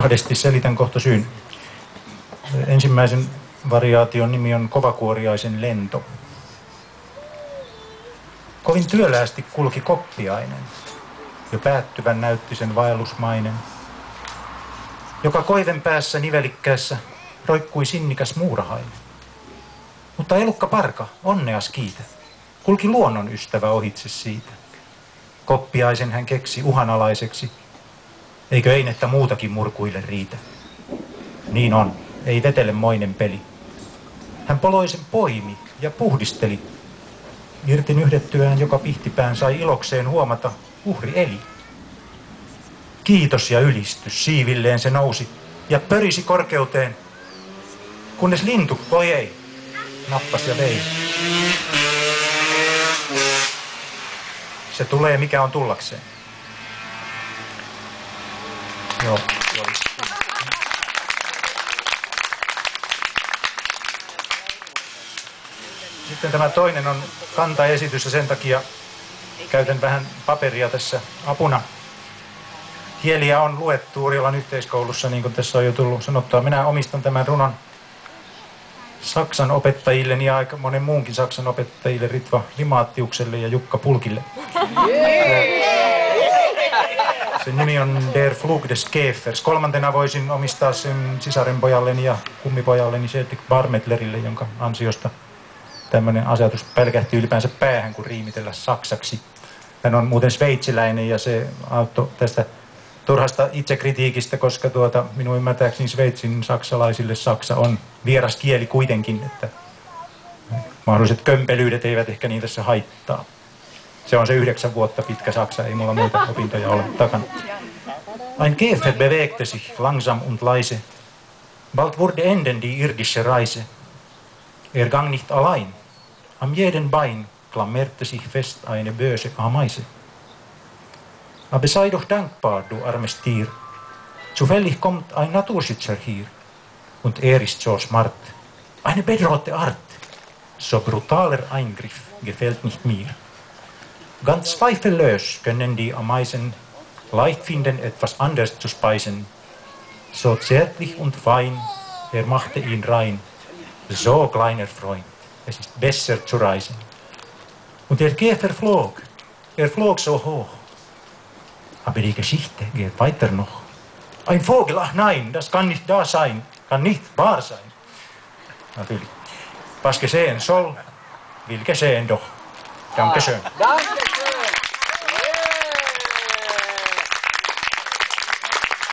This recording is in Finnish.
Kahdesti selitän kohta syyn. Ensimmäisen variaation nimi on Kovakuoriaisen lento. Kovin työläästi kulki koppiainen, jo päättyvän näytti sen vaellusmainen. Joka koiven päässä nivelikkäässä roikkui sinnikäs muurahainen. Mutta elukka parka, onneas kiitä, kulki luonnon ystävä ohitse siitä. Koppiaisen hän keksi uhanalaiseksi, eikö einettä muutakin murkuille riitä. Niin on, ei vetele moinen peli. Hän poloisen poimi ja puhdisteli. Irti nyhdettyään joka pihtipään sai ilokseen huomata, uhri eli. Kiitos ja ylistys siivilleen se nousi ja pörisi korkeuteen, kunnes lintu, voi ei, nappas ja vei. Se tulee mikä on tullakseen. Joo. Sitten tämä toinen on kantaesitys ja sen takia käytän vähän paperia tässä apuna. Kieliä on luettu Urjalan yhteiskoulussa, niin kuin tässä on jo tullut sanottua. Minä omistan tämän runon Saksan opettajille ja aika monen muunkin Saksan opettajille, Ritva Limaattiukselle ja Jukka Pulkille. Sen nimi on Der Flug des Käfers. Kolmantena voisin omistaa sen sisarenpojalleni ja kummipojalleni Cedric Barmetlerille, jonka ansiosta tämmöinen asetus pälkähti ylipäänsä päähän, kun riimitellä saksaksi. Hän on muuten sveitsiläinen ja se auttoi tästä turhasta itsekritiikistä, koska minun ymmärtääkseni Sveitsin saksalaisille saksa on vieras kieli kuitenkin, että mahdolliset kömpelyydet eivät ehkä niin tässä haittaa. Se on se 9 vuotta pitkä saksa, ei mulla muita opintoja ole takana. Ein Käfer bewegte sich langsam und leise. Bald wurde enden die irdische Reise. Er gang nicht allein. Am jeden Bein klammerte sich fest eine böse Ameise. Aber sei doch dankbar, du armes Tier. Zufällig kommt ein Naturschützer hier. Und er ist so smart. Eine bedrohte Art. So brutaler Eingriff gefällt nicht mir. Ganz zweifellos können die Ameisen leicht finden, etwas anders zu speisen. So zärtlich und fein, er machte ihn rein. So kleiner Freund, es ist besser zu reisen. Und der Käfer flog, er flog so hoch. Aber die Geschichte geht weiter noch. Ein Vogel, ach nein, das kann nicht da sein, kann nicht wahr sein. Natürlich. Was gesehen soll, will geschehen doch. Dankeschön.